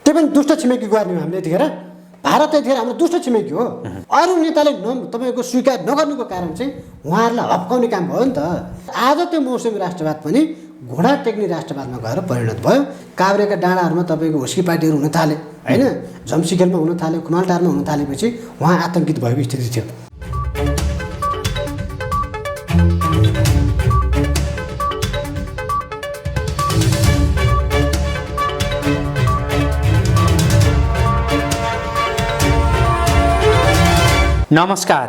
त्यो पनि दुष्ट छिमेकी गर्ने हो हामीले यतिखेर। भारत यतिखेर हाम्रो दुष्ट छिमेकी हो। अरू नेताले तपाईँको स्वीकार नगर्नुको कारण चाहिँ उहाँहरूलाई हप्काउने काम भयो नि त। आज त्यो मौसमी राष्ट्रवाद पनि घोडा टेक्ने राष्ट्रवादमा गएर परिणत भयो। काभ्रेका डाँडाहरूमा तपाईँको हुस्की पार्टीहरू हुन थाले होइन, झम्सीखेलमा हुन थाल्यो, खुमालटारमा हुन थालेपछि उहाँ आतङ्कित भएको स्थिति थियो। नमस्कार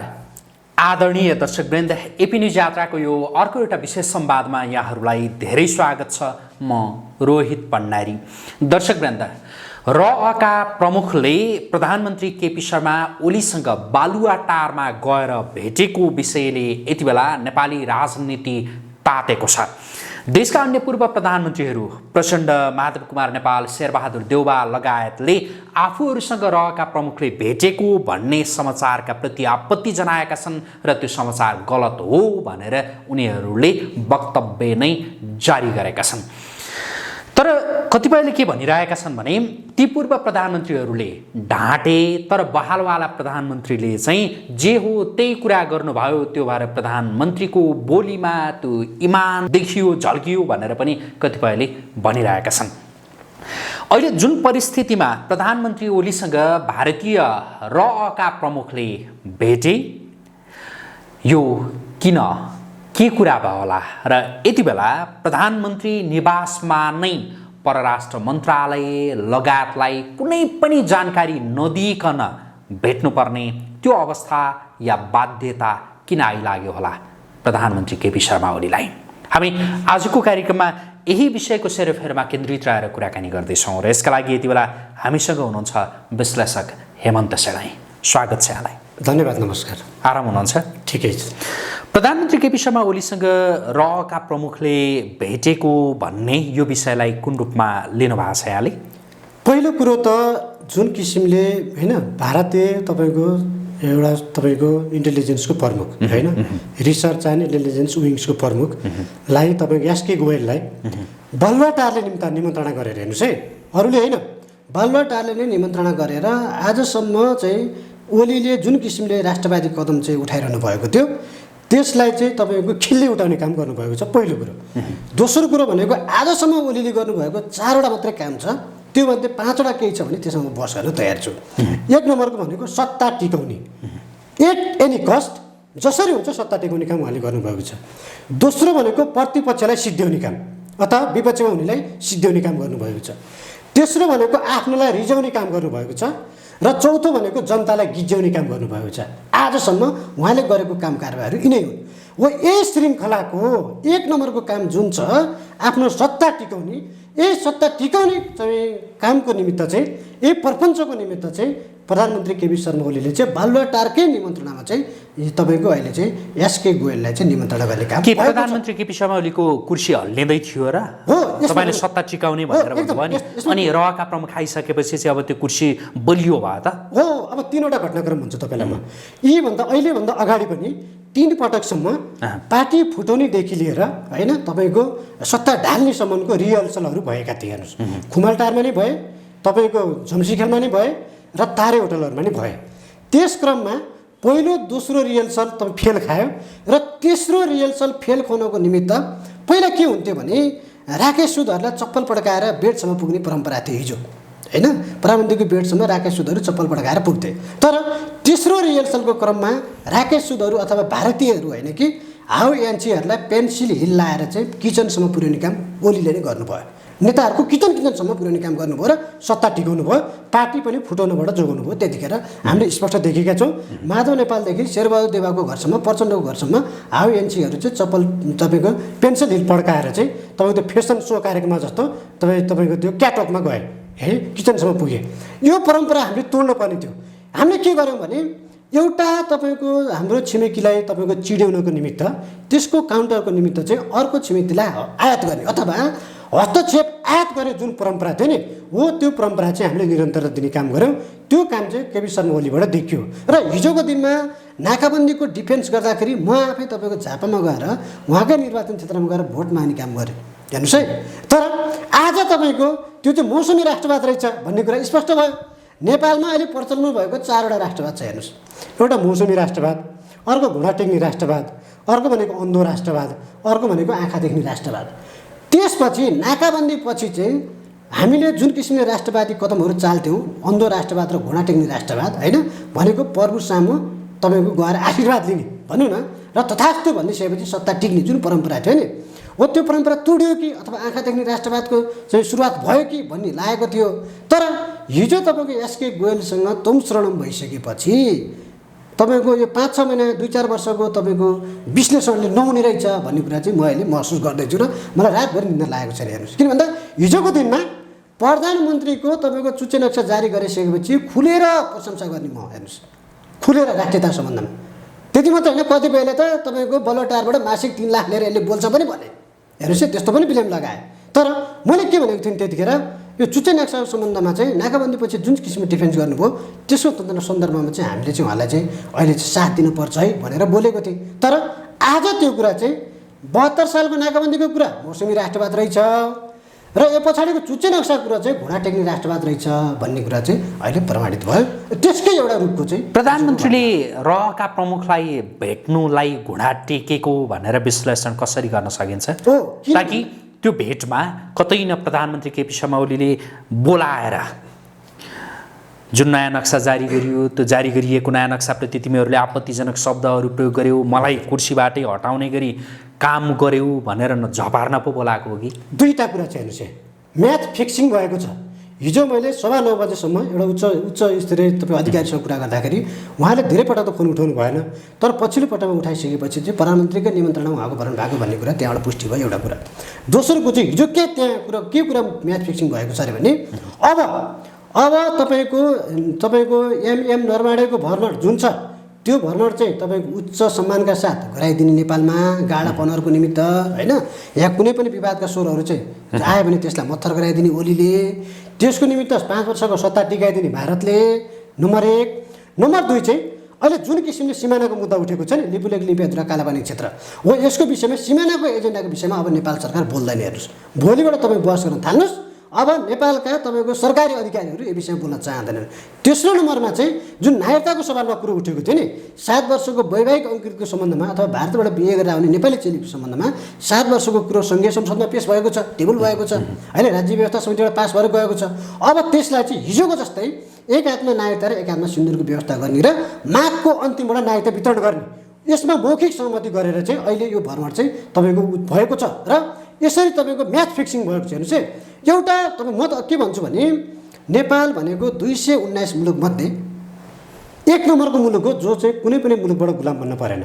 आदरणीय दर्शकवृन्द, एपी न्युज यात्राको यो अर्को एउटा विशेष संवादमा यहाँहरूलाई धेरै स्वागत छ। म रोहित भण्डारी। दर्शकवृन्द, रअका प्रमुखले प्रधानमन्त्री केपी शर्मा ओलीसँग बालुवाटारमा गएर भेटेको विषयले यति बेला नेपाली राजनीति तातेको छ। देशका अन्य पूर्व प्रधानमन्त्रीहरू प्रचण्ड, माधव कुमार नेपाल, शेरबहादुर देउवा लगायतले आफूहरूसँग रअका प्रमुखले भेटेको भन्ने समाचारका प्रति आपत्ति जनाएका छन् र त्यो समाचार गलत हो भनेर उनीहरूले वक्तव्य नै जारी गरेका छन्। तर कतिपयले के भनिरहेका छन् भने ती पूर्व प्रधानमन्त्रीहरूले ढाँटे, तर बहालवाला प्रधानमन्त्रीले चाहिँ जे हो त्यही कुरा गर्नुभयो, त्यो भएर प्रधानमन्त्रीको बोलीमा त्यो इमान देखियो, झल्कियो भनेर पनि कतिपयले भनिरहेका छन्। अहिले जुन परिस्थितिमा प्रधानमन्त्री ओलीसँग भारतीय रअका प्रमुखले भेटे, यो किन के कुरा भयो होला र यति बेला प्रधानमन्त्री निवासमा नै परराष्ट्र मन्त्रालय लगायतलाई कुनै पनि जानकारी नदिइकन भेट्नुपर्ने त्यो अवस्था या बाध्यता किन आइलाग्यो होला प्रधानमन्त्री केपी शर्मा ओलीलाई? हामी आजको कार्यक्रममा यही विषयको सेरोफेरोमा केन्द्रित रहेर कुराकानी गर्दैछौँ र यसका लागि यति बेला हामीसँग हुनुहुन्छ विश्लेषक हेमन्त सेनाई। स्वागत छ यहाँलाई। धन्यवाद। नमस्कार। आराम हुनुहुन्छ? ठिकै छ। प्रधानमन्त्री केपी शर्मा ओलीसँग रअका प्रमुखले भेटेको भन्ने यो विषयलाई कुन रूपमा लिनुभएको छ यहाँले? पहिलो कुरो त जुन किसिमले होइन भारतीय तपाईँको एउटा तपाईँको इन्टेलिजेन्सको प्रमुख होइन, रिसर्च एन्ड इन्टेलिजेन्स विङ्सको प्रमुखलाई तपाईँको एसके गोयललाई बालुवाटारले निमन्त्रणा गरेर, हेर्नुहोस् है, अरूले होइन, बालुवाटारले नै निमन्त्रणा गरेर आजसम्म चाहिँ ओलीले जुन किसिमले राष्ट्रवादी कदम चाहिँ उठाइरहनु भएको थियो त्यसलाई चाहिँ तपाईँको खिल्ली उठाउने काम गर्नुभएको छ, पहिलो कुरो। दोस्रो कुरो भनेको आजसम्म ओलीले गर्नुभएको 4वटा मात्रै काम छ, त्योमध्ये 5वटा केही छ भने त्यसमा म बस गर्न तयार छु। एक नम्बरको भनेको सत्ता टिकाउने, एट एनी कस्ट, जसरी हुन्छ सत्ता टिकाउने काम उहाँले गर्नुभएको छ। दोस्रो भनेको प्रतिपक्षलाई सिद्ध्याउने काम अथवा विपक्षमा हुनेलाई सिद्ध्याउने काम गर्नुभएको छ। तेस्रो भनेको आफ्नोलाई रिजाउने काम गर्नुभएको छ र चौथो भनेको जनतालाई गिज्याउने काम गर्नुभएको छ। आजसम्म उहाँले गरेको काम कारबारहरू यिनै हुन्। हो यही श्रृङ्खलाको एक नम्बरको काम जुन छ आफ्नो सत्ता टिकाउने, यही सत्ता टिकाउने चाहिँ कामको निमित्त चाहिँ, यही प्रपञ्चको निमित्त चाहिँ प्रधानमन्त्री केपी शर्मा ओलीले चाहिँ बालुवाटारकै निमन्त्रणामा चाहिँ तपाईँको अहिले चाहिँ एसके गोयललाई चाहिँ निमन्त्रणा गर्ने काम। के प्रधानमन्त्री केपी शर्मा ओलीको कुर्सी हल्लिँदै थियो र? हो, तपाईँले सत्ता टिकाउने भनेर भन्नुभयो नि, अनि रअका प्रमुख आइसकेपछि चाहिँ अब त्यो कुर्सी बलियो भयो त? हो, अब 3वटा घटनाक्रम हुन्छ तपाईँलाई म। यीभन्दा अहिलेभन्दा अगाडि पनि 3 पटकसम्म पार्टी फुटाउनेदेखि लिएर होइन तपाईँको सत्ता ढाल्नेसम्मको रिहर्सलहरू भएका थिए। हेर्नुहोस्, खुमालटारमा नै भए, तपाईँको झम्सीखेलमा नै भए र तारे होटलहरूमा नै भए। त्यस क्रममा पहिलो दोस्रो रिहर्सल तपाईँ फेल खायो र तेस्रो रिहर्सल फेल खुवाउनको निमित्त पहिला के हुन्थ्यो भने राकेश सुदहरूलाई चप्पल पड्काएर बेडसम्म पुग्ने परम्परा थियो हिजो होइन, प्रधानमन्त्रीको बेडसम्म राकेश सुदहरू चप्पल पड्काएर पुग्थे। तर तेस्रो रिहर्सलको क्रममा राकेश सुदहरू अथवा भारतीयहरू होइन कि हाउ एनसीहरूलाई पेन्सिल हिल लाएर चाहिँ किचनसम्म पुर्याउने काम ओलीले नै गर्नुभयो। नेताहरूको किचनसम्म पुर्याउने काम गर्नुभयो र सत्ता टिकाउनु भयो, पार्टी पनि फुटाउनुबाट जोगाउनु भयो। त्यतिखेर हामीले स्पष्ट देखेका छौँ, माधव नेपालदेखि शेरबहादुर देउवाको घरसम्म, प्रचण्डको घरसम्म हाउ एनसीहरू चाहिँ चप्पल तपाईँको पेन्सिल हिल पड्काएर चाहिँ तपाईँको त्यो फेसन सो कार्यक्रममा जस्तो तपाईँको त्यो क्याटवकमा गए है, किचनसम्म पुगे। यो परम्परा हामीले तोड्नुपर्ने थियो। हामीले के गर्यौँ भने एउटा तपाईँको हाम्रो छिमेकीलाई तपाईँको चिड्याउनको निमित्त, त्यसको काउन्टरको निमित्त चाहिँ अर्को छिमेकीलाई आयात गर्ने अथवा हस्तक्षेप आयात गर्ने जुन परम्परा थियो नि, हो त्यो परम्परा चाहिँ हामीले निरन्तरता दिने काम गऱ्यौँ। त्यो काम चाहिँ केपी शर्मा ओलीबाट देखियो र हिजोको दिनमा नाकाबन्दीको डिफेन्स गर्दाखेरि म आफै तपाईँको झापामा गएर उहाँकै निर्वाचन क्षेत्रमा गएर भोट माग्ने काम गरेँ, हेर्नुहोस् है। तर आज तपाईँको त्यो चाहिँ मौसमी राष्ट्रवाद रहेछ भन्ने कुरा स्पष्ट भयो। नेपालमा अहिले प्रचलनमा भएको 4वटा राष्ट्रवाद छ हेर्नुहोस्। एउटा मौसमी राष्ट्रवाद, अर्को घुँडा टेक्ने राष्ट्रवाद, अर्को भनेको अन्धो राष्ट्रवाद, अर्को भनेको आँखा देख्ने राष्ट्रवाद। त्यसपछि नाकाबन्दी पछि चाहिँ हामीले जुन किसिमले राष्ट्रवादी कदमहरू चाल्थ्यौँ, अन्धो राष्ट्रवाद र घुँडा टेक्ने राष्ट्रवाद होइन भनेको प्रभु सामु तपाईँको गएर आशीर्वाद लिने भनौँ न र तथास्तु भनिसकेपछि सत्ता टिक्ने जुन परम्परा थियो नि, हो त्यो परम्परा तुड्यो कि अथवा आँखा देख्ने राष्ट्रवादको चाहिँ सुरुवात भयो कि भन्ने लागेको थियो। तर हिजो तपाईँको एसके गोयलसँग तुम शरणम भइसकेपछि तपाईँको यो 5-6 महिना 2-4 वर्षको तपाईँको विश्लेषणले नहुने रहेछ भन्ने कुरा चाहिँ म अहिले महसुस गर्दैछु र मलाई रातभरि निन्दा लागेको छैन। हेर्नुहोस्, किन भन्दा हिजोको दिनमा प्रधानमन्त्रीको तपाईँको चुच्चे नक्सा जारी गरिसकेपछि खुलेर प्रशंसा गर्ने म हेर्नुहोस्, खुलेर राष्ट्रियता सम्बन्धमा। त्यति मात्र होइन, कतिपयले त तपाईँको बलटारबाट मासिक 3 लाख लिएर यसले बोल्छ पनि भने हेर्नुहोस् है, त्यस्तो पनि ब्लेम लगाए। तर मैले के भनेको थिएँ त्यतिखेर, यो चुच्चे नक्सा सम्बन्धमा चाहिँ नाकाबन्दीपछि जुन किसिमको डिफेन्स गर्नुभयो त्यसको सन्दर्भमा चाहिँ हामीले चाहिँ उहाँलाई चाहिँ अहिले चाहिँ साथ दिनुपर्छ है भनेर बोलेको थिएँ। तर आज त्यो कुरा चाहिँ 72 सालको नाकाबन्दीको कुरा मौसमी राष्ट्रवाद रहेछ र यो पछाडिको चुच्चे नक्सा कुरा चाहिँ घुँडा टेक्ने राष्ट्रवाद रहेछ भन्ने कुरा चाहिँ अहिले प्रमाणित भयो। त्यसकै एउटा रूपको चाहिँ प्रधानमन्त्रीले रहका प्रमुखलाई भेट्नुलाई घुँडा टेकेको भनेर विश्लेषण कसरी गर्न सकिन्छ? ताकि त्यो भेटमा कतै न प्रधानमन्त्री केपी शर्मा ओलीले बोलाएर जुन नयाँ नक्सा जारी गरियो, त्यो जारी गरिएको नयाँ नक्साप्रति तिमीहरूले आपत्तिजनक शब्दहरू प्रयोग गर्यौ, मलाई कुर्सीबाटै हटाउने गरी काम गर्यौ भनेर न झपार्न पो बोलाएको हो कि? दुईवटा कुरा चाहिँ हेर्नुहोस्, म्याथ फिक्सिङ भएको छ। हिजो मैले 9:15 बजेसम्म एउटा उच्च स्तरीय तपाईँ अधिकारीसँग कुरा गर्दाखेरि उहाँले धेरै पटक त फोन उठाउनु भएन, तर पछिल्लो पटकमा उठाइसकेपछि चाहिँ प्रधानमन्त्रीकै निमन्त्रणा उहाँको भरण भएको भन्ने कुरा त्यहाँबाट पुष्टि भयो एउटा कुरा। दोस्रोको चाहिँ हिजो त्यहाँ के कुरा म्याथ फिक्सिङ भएको छ अरे भने अब तपाईँको एमएम नरमाडेको भर्मण जुन छ त्यो भर्मण चाहिँ तपाईँको उच्च सम्मानका साथ गराइदिने नेपालमा गाडापनहरूको निमित्त होइन, यहाँ कुनै पनि विवादका स्वरहरू चाहिँ आयो भने त्यसलाई मत्थर गराइदिने ओलीले, त्यसको निमित्त 5 वर्षको सत्ता टिकाइदिने भारतले नम्बर 1। नम्बर 2 चाहिँ अहिले जुन किसिमले सिमानाको मुद्दा उठेको छ नि, लिपुलेक लिम्पियाधुरा कालापानी क्षेत्र हो, यसको विषयमा सिमानाको एजेन्डाको विषयमा अब नेपाल सरकार बोल्दैन। हेर्नुहोस्, भोलिबाट तपाईँ बहस गर्न थाल्नुहोस्, अब नेपालका तपाईँको सरकारी अधिकारीहरू यो विषयमा बोल्न चाहँदैनन्। तेस्रो नम्बरमा चाहिँ जुन नागरिकताको सवालमा कुरो उठेको थियो नि, 7 वर्षको वैवाहिक अङ्कृतको सम्बन्धमा अथवा भारतबाट बिहे गरेर आउने नेपाली चेलीको सम्बन्धमा 7 वर्षको कुरो सङ्घीय संसदमा पेश भएको छ, टेबल भएको छ होइन, राज्य व्यवस्था समितिबाट पास भएर गएको छ। अब त्यसलाई चाहिँ हिजोको जस्तै एक हातमा नागरिकता र एक हातमा सिन्दुरको व्यवस्था गर्ने र माघको अन्तिमबाट नागरिकता वितरण गर्ने, यसमा मौखिक सहमति गरेर चाहिँ अहिले यो भ्रमण चाहिँ तपाईँको भएको छ र यसरी तपाईँको म्याथ फिक्सिङ भएको छ। हेर्नुहोस् है, एउटा तपाईँ म त के भन्छु भने नेपाल भनेको 219 मुलुकमध्ये 1 नम्बरको मुलुक हो जो चाहिँ कुनै पनि मुलुकबाट गुलाम बन्न परेन,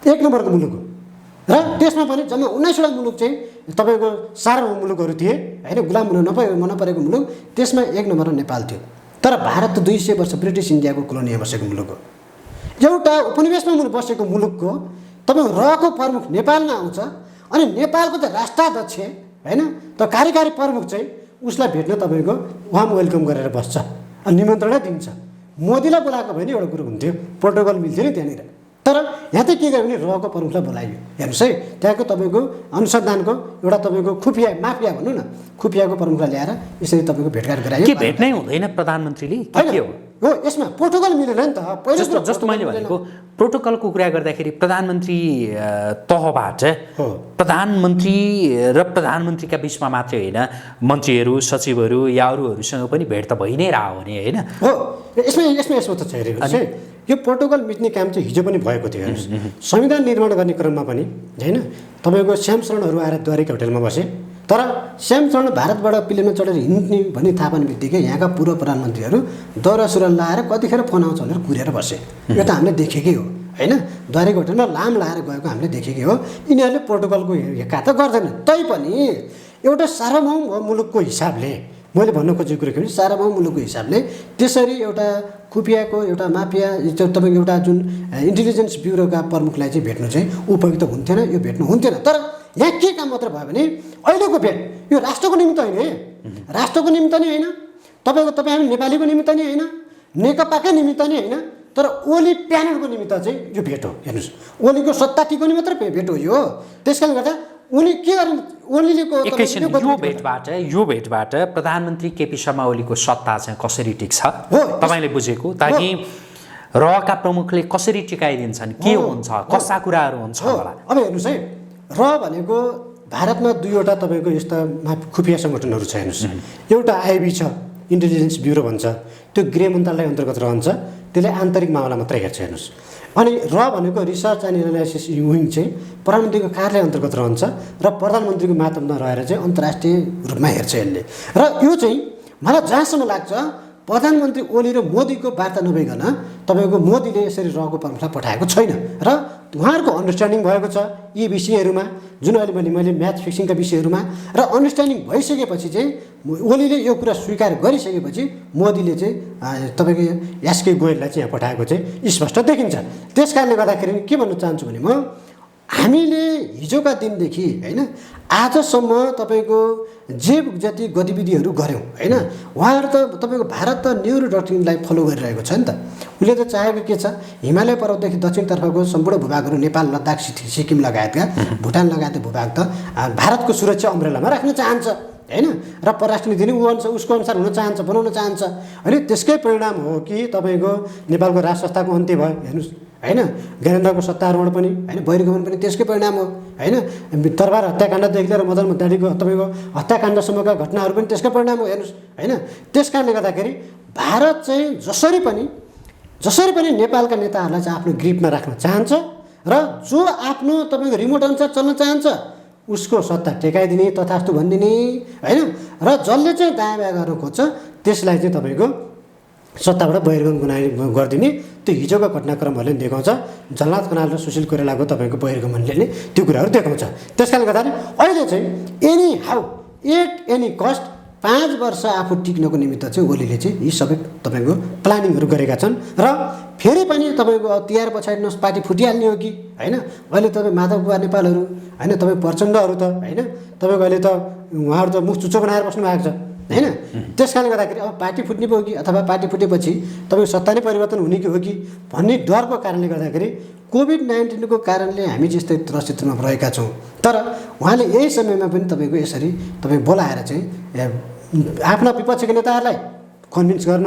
1 नम्बरको मुलुक हो। र त्यसमा पनि जम्मा 19वटा मुलुक चाहिँ तपाईँको सार्वभौम मुलुकहरू थिए होइन, गुलाम हुन नपरेको मुलुक, त्यसमा 1 नम्बर नेपाल थियो। तर भारत त 200 वर्ष ब्रिटिस इन्डियाको कोलोनीमा बसेको मुलुक हो। एउटा उपनिवेशमा बसेको मुलुकको तपाईँको रहको प्रमुख नेपालमा आउँछ अनि नेपालको चाहिँ राष्ट्राध्यक्ष होइन त कार्यकारी प्रमुख चाहिँ उसलाई भेट्न तपाईँको वार्म वेलकम गरेर बस्छ अनि निमन्त्रणा दिन्छ। मोदीलाई बोलाएको भने एउटा कुरो हुन्थ्यो, प्रोटोकल मिल्थ्यो नि त्यहाँनिर। तर यहाँ चाहिँ के गर्यो भने रहको प्रमुखलाई बोलाइयो। हेर्नुहोस् है, त्यहाँको तपाईँको अनुसन्धानको एउटा तपाईँको खुफिया माफिया भनौँ न, खुफियाको प्रमुखलाई ल्याएर यसरी तपाईँको भेटघाट गरायो। के भेट नै हुँदैन प्रधानमन्त्रीले? के हो यसमा प्रोटोकल मिलेन नि त। पहिलो जस्तो मैले भनेको प्रोटोकलको कुरा गर्दाखेरि प्रधानमन्त्री तहबाट प्रधानमन्त्री र प्रधानमन्त्रीका बिचमा मात्रै होइन, मन्त्रीहरू सचिवहरू या अरूहरूसँग पनि भेट त भइ नै रह्यो भने होइन। हो यसमा त छ यो प्रोटोकल मिट्ने काम चाहिँ हिजो पनि भएको थियो। हेर्नुहोस्, संविधान निर्माण गर्ने क्रममा पनि होइन तपाईँको श्यामशरणहरू आएर द्वारिका होटेलमा बसे, तर श्यामशरण भारतबाट प्लेनमा चढेर हिँड्ने भन्ने थाहा पाउने बित्तिकै यहाँका पूर्व प्रधानमन्त्रीहरू दौरा सुरुवाल लाएर कतिखेर फोन आउँछ भनेर कुरेर बसे। यो त हामीले देखेकै हो होइन, द्वारिका होटेलमा लाम लाएर गएको हामीले देखेकै हो। यिनीहरूले प्रोटोकलको हेक्का त गर्दैनन्, तैपनि एउटा सार्वभौम मुलुकको हिसाबले मैले भन्न खोजेको कुरो के भने सार्वभौम मुलुकको हिसाबले त्यसरी एउटा खुफियाको एउटा माफिया तपाईँको एउटा जुन इन्टेलिजेन्स ब्युरोका प्रमुखलाई चाहिँ भेट्नु चाहिँ उपयुक्त हुन्थेन, यो भेट्नु हुन्थेन। तर यहाँ के काम मात्र भयो भने अहिलेको भेट यो राष्ट्रको निमित्त होइन है, राष्ट्रको निमित्त नै होइन, तपाईँ हामी नेपालीको निमित्त नै होइन, नेकपाकै निमित्त नै होइन, तर ओली प्यानलको निमित्त चाहिँ यो भेट हो। हेर्नुहोस्, ओलीको सत्ता टिकाउने मात्र भेट हो यो। त्यस कारणले गर्दा उनी के गर्नु ओलीको एकैछिन यो भेटबाट प्रधानमन्त्री केपी शर्मा ओलीको सत्ता चाहिँ कसरी टिक्छ तपाईँले बुझेको, ताकि रका प्रमुखले कसरी टिकाइदिन्छन्, के हुन्छ, कस्ता कुराहरू हुन्छ होला? अब हेर्नुहोस् है, र भनेको भारतमा दुईवटा तपाईँको यस्ता खुफिया सङ्गठनहरू छ। हेर्नुहोस्, एउटा आइबी छ, इन्टेलिजेन्स ब्युरो भन्छ, त्यो गृह मन्त्रालय अन्तर्गत रहन्छ, त्यसले आन्तरिक मामला मात्रै हेर्छ। हेर्नुहोस्, अनि र भनेको रिसर्च एन्ड एनालाइसिस विङ चाहिँ प्रधानमन्त्रीको कार्यालय अन्तर्गत रहन्छ र प्रधानमन्त्रीको मातहतमा रहेर चाहिँ अन्तर्राष्ट्रिय रूपमा हेर्छ यसले। र यो चाहिँ मलाई जहाँसम्म लाग्छ प्रधानमन्त्री ओली र मोदीको वार्ता नभइकन तपाईँको मोदीले यसरी रको प्रमुखलाई पठाएको छैन र उहाँहरूको अन्डरस्ट्यान्डिङ भएको छ यी विषयहरूमा, जुन अहिले मैले म्याच फिक्सिङका विषयहरूमा, र अन्डरस्ट्यान्डिङ भइसकेपछि चाहिँ ओलीले यो कुरा स्वीकार गरिसकेपछि मोदीले चाहिँ तपाईँको एसके गोयललाई चाहिँ यहाँ पठाएको चाहिँ स्पष्ट देखिन्छ। त्यस कारणले गर्दाखेरि के भन्न चाहन्छु भने म हामीले हिजोका दिनदेखि होइन आजसम्म तपाईँको जे जति गतिविधिहरू गऱ्यौँ होइन, उहाँहरू त तपाईँको भारत त नेहरू डक्ट्रिनलाई फलो गरिरहेको छ नि त। उसले त चाहेको के छ, हिमालय पर्वतदेखि दक्षिणतर्फको सम्पूर्ण भूभागहरू नेपाल, लद्दाख, सिक्किम लगायतका, भुटान लगायतका भूभाग त भारतको सुरक्षा अम्ब्रेलामा राख्न चाहन्छ होइन, र परराष्ट्र नीति उसको अनुसार हुन चाहन्छ, बनाउन चाहन्छ। अनि त्यसकै परिणाम हो कि तपाईँको नेपालको राज संस्थाको अन्त्य भयो। हेर्नुहोस् होइन, ज्ञानेन्द्रको सत्तारोहण पनि होइन, बहिर्गमन पनि त्यसकै परिणाम हो होइन, दरबार हत्याकाण्डदेखि लिएर मदन मद्दाडीको तपाईँको हत्याकाण्डसम्मका घटनाहरू पनि त्यसकै परिणाम हो। हेर्नुहोस् होइन, त्यस कारणले गर्दाखेरि भारत चाहिँ जसरी पनि नेपालका नेताहरूलाई चाहिँ आफ्नो ग्रिपमा राख्न चाहन्छ र जो आफ्नो तपाईँको रिमोट अनुसार चल्न चाहन्छ उसको सत्ता टेकाइदिने, तथास्तु भनिदिने होइन, र जसले चाहिँ दायाँ बायाँ गर्न खोज्छ त्यसलाई चाहिँ तपाईँको सत्ताबाट बहिर्गमन गरिदिने, त्यो हिजोको घटनाक्रमहरूले पनि देखाउँछ। झलनाथ खनाल र सुशील कोइरालाको तपाईँको बहिर्गमनले नै त्यो कुराहरू देखाउँछ। त्यस कारणले गर्दाखेरि अहिले चाहिँ anyhow at any cost 5 वर्ष आफू टिक्नको निमित्त चाहिँ ओलीले चाहिँ यी सबै तपाईँको प्लानिङहरू गरेका छन्। र फेरि पनि तपाईँको तिहार पछाडि पार्टी फुटिहाल्ने हो कि होइन, अहिले तपाईँ माधव बुबा नेपालहरू होइन, तपाईँ प्रचण्डहरू त होइन, तपाईँको अहिले त उहाँहरू त मुख चुच्चो बनाएर बस्नु भएको छ होइन। त्यस कारणले गर्दाखेरि अब पार्टी फुट्ने पो कि अथवा पार्टी फुटेपछि तपाईँको सत्ता नै परिवर्तन हुने कि हो कि भन्ने डरको कारणले गर्दाखेरि कोभिड-19 को कारणले हामी जस्तै त्रसितमा रहेका छौँ। तर उहाँले यही समयमा पनि तपाईँको यसरी तपाईँ बोलाएर चाहिँ आफ्ना विपक्षीका नेताहरूलाई कन्भिन्स गर्न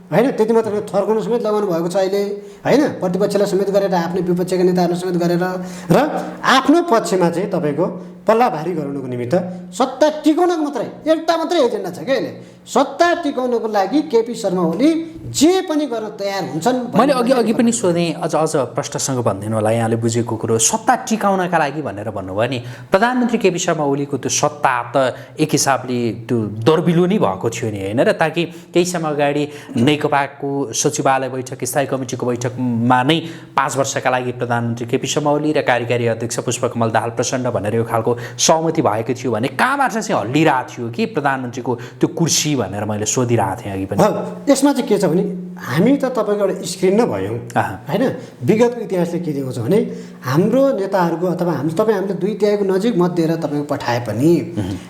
होइन, त्यति मात्र थर्काउन समेत लगाउनु भएको छ अहिले होइन, प्रतिपक्षलाई समेत गरेर आफ्नै विपक्षीका नेताहरूलाई समेत गरेर र आफ्नो पक्षमा चाहिँ तपाईँको पल्ला भारी गराउनको निमित्त सत्ता टिकाउनको मात्रै एजेन्डा छ क्या अहिले। सत्ता टिकाउनको लागि केपी शर्मा ओली जे पनि गर्न तयार हुन्छन्। मैले अघि पनि सोधेँ, अझ प्रश्नसँग भनिदिनु होला, यहाँले बुझेको कुरो सत्ता टिकाउनका लागि भनेर भन्नुभयो नि, प्रधानमन्त्री केपी शर्मा ओलीको त्यो सत्ता त एक हिसाबले त्यो दर्बिलो नै भएको थियो नि होइन र, ताकि केही समय अगाडि नेकपाको सचिवालय बैठक, स्थायी कमिटीको बैठकमा नै 5 वर्षका लागि प्रधानमन्त्री केपी शर्मा ओली र कार्यकारी अध्यक्ष पुष्पकमल दाहाल प्रचण्ड भनेर यो खालको सहमति भएको थियो भने कहाँबाट चाहिँ हल्लिरहेको थियो कि प्रधानमन्त्रीको त्यो कुर्सी भनेर मैले सोधिरहेको थिएँ अघि पनि। यसमा चाहिँ के छ भने हामी त तपाईँको एउटा स्क्रिन नै भयौँ होइन। विगतको इतिहासले के देखाउँछ भने हाम्रो नेताहरूको अथवा हामीले 2/3 नजिक मत दिएर तपाईँको पठाए पनि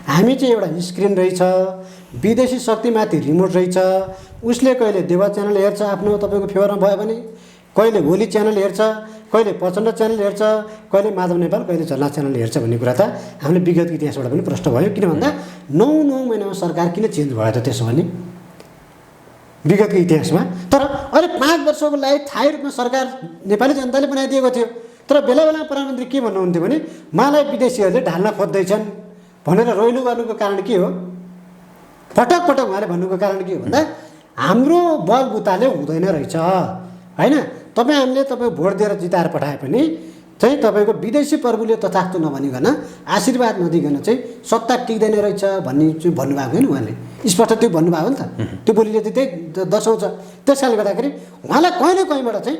हामी चाहिँ एउटा स्क्रिन रहेछ, विदेशी शक्तिमाथि रिमोट रहेछ। उसले कहिले देवा च्यानल हेर्छ आफ्नो तपाईँको फेभरमा भयो भने, कहिले ओली च्यानल हेर्छ, कहिले प्रचण्ड च्यानल हेर्छ, कहिले माधव नेपाल, कहिले झलनाथ च्यानल हेर्छ भन्ने कुरा त हामीले विगत इतिहासबाट पनि प्रष्ट भयो। किन भन्दा 9 महिनामा सरकार किन चेन्ज भयो त त्यसो भने विगतको इतिहासमा। तर अहिले 5 वर्षको लागि थाहै रूपमा सरकार नेपाली जनताले बनाइदिएको थियो। तर बेला बेलामा प्रधानमन्त्री के भन्नुहुन्थ्यो भने मलाई विदेशीहरूले ढाल्न खोज्दैछन् भनेर रोइलो गर्नुको कारण के हो, पटक पटक उहाँले भन्नुको कारण के हो भन्दा हाम्रो बलबुताले हुँदैन रहेछ होइन। हामीले भोट दिएर जिताएर पठाए पनि चाहिँ तपाईँको विदेशी प्रभुले तथास्तु नभनिकन आशीर्वाद नदिकन चाहिँ सत्ता टिक्दैन रहेछ भन्ने चाहिँ भन्नुभएको होइन उहाँले, स्पष्ट त्यो भन्नुभएको नि त। त्यो बोलीले त्यही दर्शाउँछ। त्यस कारणले गर्दाखेरि उहाँलाई कहीँ न कहीँबाट चाहिँ